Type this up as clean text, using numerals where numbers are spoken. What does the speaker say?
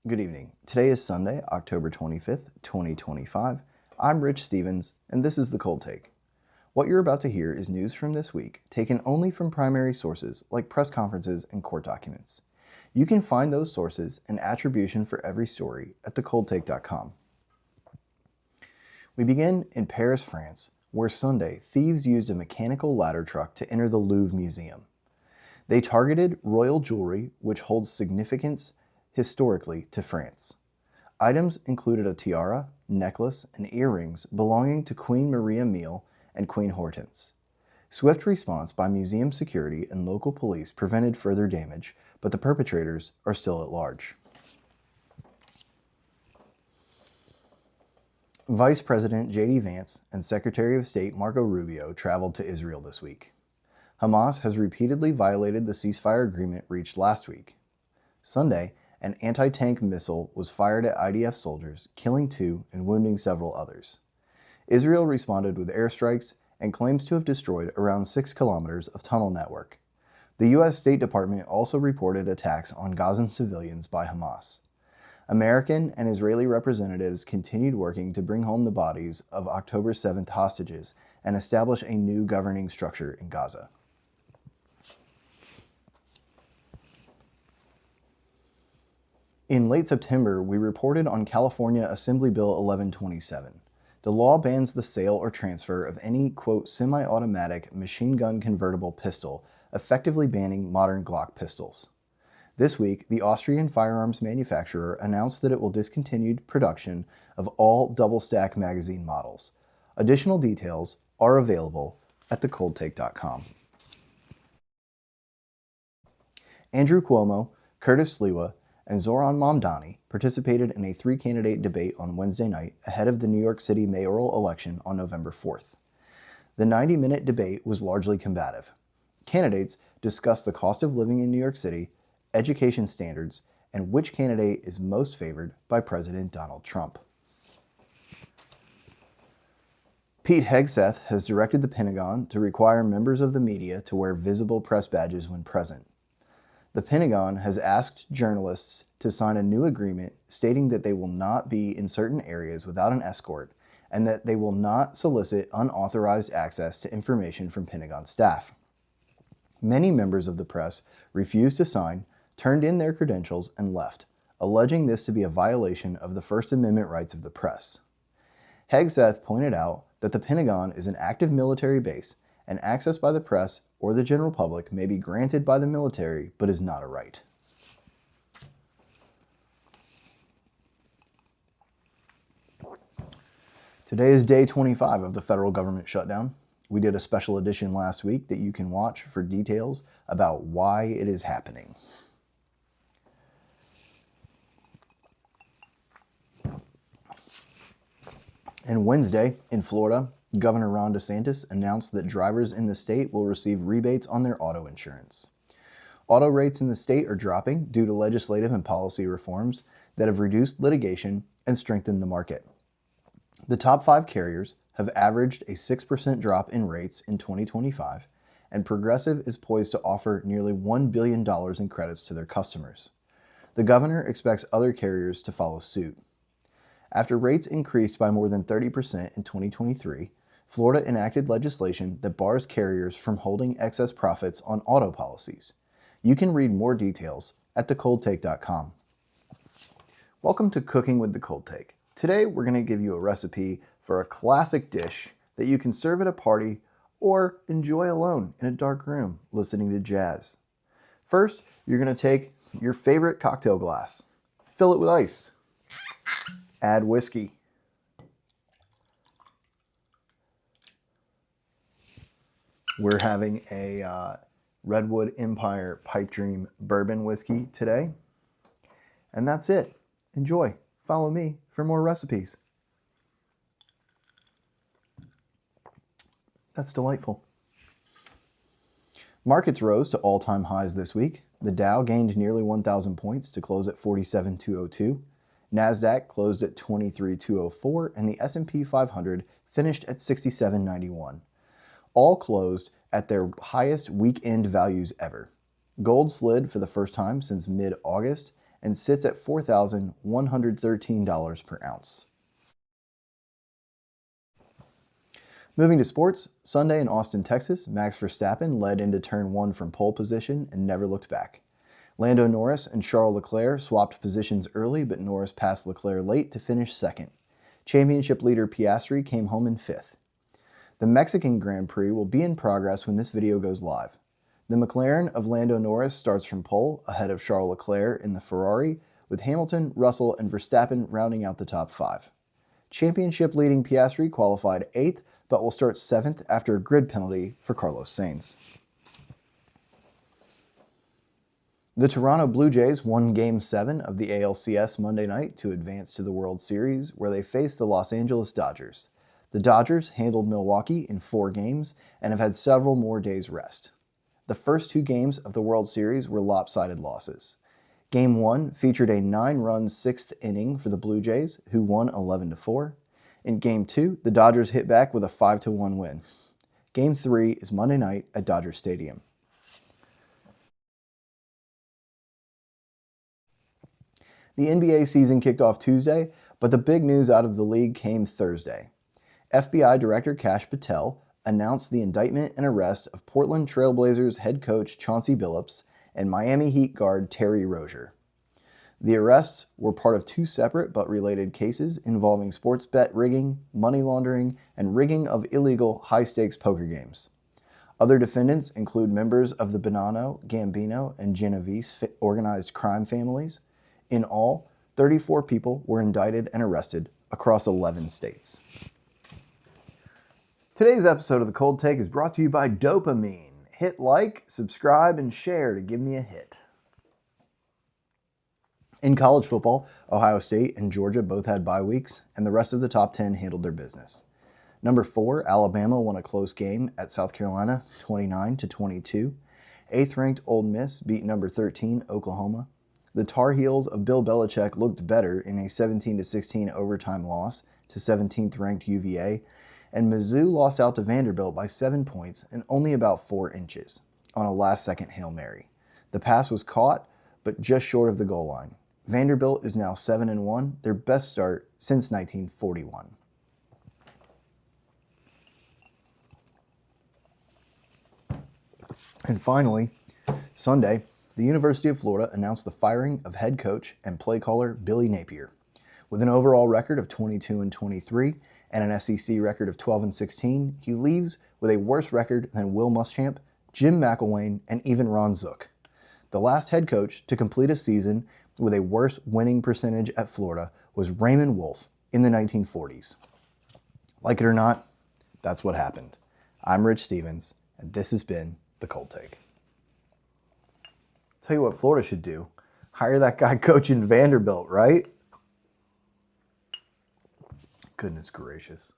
Good evening. Today is Sunday, October 25th, 2025. I'm Rich Stevens, and this is The Cold Take. What you're about to hear is news from this week, taken only from primary sources like press conferences and court documents. You can find those sources and attribution for every story at thecoldtake.com. We begin in Paris, France, where Sunday, thieves used a mechanical ladder truck to enter the Louvre Museum. They targeted royal jewelry, which holds significance historically to France. Items included a tiara, necklace, and earrings belonging to Queen Maria Mille and Queen Hortense. Swift response by museum security and local police prevented further damage, but the perpetrators are still at large. Vice President J.D. Vance and Secretary of State Marco Rubio traveled to Israel this week. Hamas has repeatedly violated the ceasefire agreement reached last week. Sunday, an anti-tank missile was fired at IDF soldiers, killing 2 and wounding several others. Israel responded with airstrikes and claims to have destroyed around 6 kilometers of tunnel network. The U.S. State Department also reported attacks on Gazan civilians by Hamas. American and Israeli representatives continued working to bring home the bodies of October 7th hostages and establish a new governing structure in Gaza. In late September, we reported on California Assembly Bill 1127. The law bans the sale or transfer of any, quote, semi-automatic machine gun convertible pistol, effectively banning modern Glock pistols. This week, the Austrian firearms manufacturer announced that it will discontinue production of all double-stack magazine models. Additional details are available at thecoldtake.com. Andrew Cuomo, Curtis Sliwa, and Zoran Mamdani participated in a 3-candidate debate on Wednesday night ahead of the New York City mayoral election on November 4th. The 90-minute debate was largely combative. Candidates discussed the cost of living in New York City, education standards, and which candidate is most favored by President Donald Trump. Pete Hegseth has directed the Pentagon to require members of the media to wear visible press badges when present. The Pentagon has asked journalists to sign a new agreement stating that they will not be in certain areas without an escort and that they will not solicit unauthorized access to information from Pentagon staff. Many members of the press refused to sign, turned in their credentials, and left, alleging this to be a violation of the First Amendment rights of the press. Hegseth pointed out that the Pentagon is an active military base and access by the press or the general public may be granted by the military but is not a right. Today is day 25 of the federal government shutdown. We did a special edition last week that you can watch for details about why it is happening. And Wednesday, in Florida, Governor Ron DeSantis announced that drivers in the state will receive rebates on their auto insurance. Auto rates in the state are dropping due to legislative and policy reforms that have reduced litigation and strengthened the market. The top 5 carriers have averaged a 6% drop in rates in 2025, and Progressive is poised to offer nearly $1 billion in credits to their customers. The governor expects other carriers to follow suit. After rates increased by more than 30% in 2023, Florida enacted legislation that bars carriers from holding excess profits on auto policies. You can read more details at thecoldtake.com. Welcome to Cooking with The Cold Take. Today we're going to give you a recipe for a classic dish that you can serve at a party or enjoy alone in a dark room listening to jazz. First, you're going to take your favorite cocktail glass, fill it with ice, add whiskey, we're having a Redwood Empire Pipe Dream bourbon whiskey today. And that's it. Enjoy. Follow me for more recipes. That's delightful. Markets rose to all-time highs this week. The Dow gained nearly 1,000 points to close at 47,202. NASDAQ closed at 23,204, and the S&P 500 finished at 6791. All closed at their highest weekend values ever. Gold slid for the first time since mid-August and sits at $4,113 per ounce. Moving to sports, Sunday in Austin, Texas, Max Verstappen led into turn 1 from pole position and never looked back. Lando Norris and Charles Leclerc swapped positions early, but Norris passed Leclerc late to finish second. Championship leader Piastri came home in 5th. The Mexican Grand Prix will be in progress when this video goes live. The McLaren of Lando Norris starts from pole, ahead of Charles Leclerc in the Ferrari, with Hamilton, Russell, and Verstappen rounding out the top 5. Championship leading Piastri qualified 8th, but will start 7th after a grid penalty for Carlos Sainz. The Toronto Blue Jays won Game 7 of the ALCS Monday night to advance to the World Series, where they faced the Los Angeles Dodgers. The Dodgers handled Milwaukee in 4 games and have had several more days rest. The first 2 games of the World Series were lopsided losses. Game 1 featured a 9-run 6th inning for the Blue Jays, who won 11-4. In Game 2, the Dodgers hit back with a 5-1 win. Game 3 is Monday night at Dodger Stadium. The NBA season kicked off Tuesday, but the big news out of the league came Thursday. FBI Director Kash Patel announced the indictment and arrest of Portland Trail Blazers head coach Chauncey Billups and Miami Heat guard Terry Rozier. The arrests were part of 2 separate but related cases involving sports bet rigging, money laundering, and rigging of illegal high-stakes poker games. Other defendants include members of the Bonanno, Gambino, and Genovese organized crime families. In all, 34 people were indicted and arrested across 11 states. Today's episode of The Cold Take is brought to you by Dopamine. Hit like, subscribe, and share to give me a hit. In college football, Ohio State and Georgia both had bye weeks, and the rest of the top 10 handled their business. Number 4, Alabama won a close game at South Carolina, 29-22. 8th-ranked Ole Miss beat number 13, Oklahoma. The Tar Heels of Bill Belichick looked better in a 17-16 overtime loss to 17th-ranked UVA, and Mizzou lost out to Vanderbilt by 7 points and only about 4 inches on a last-second Hail Mary. The pass was caught, but just short of the goal line. Vanderbilt is now 7-1, their best start since 1941. And finally, Sunday, the University of Florida announced the firing of head coach and play caller Billy Napier. With an overall record of 22-23 and an SEC record of 12-16, he leaves with a worse record than Will Muschamp, Jim McElwain, and even Ron Zook. The last head coach to complete a season with a worse winning percentage at Florida was Raymond Wolf in the 1940s. Like it or not, that's what happened. I'm Rich Stevens, and this has been The Cold Take. Tell you what Florida should do. Hire that guy coaching Vanderbilt, right? Goodness gracious.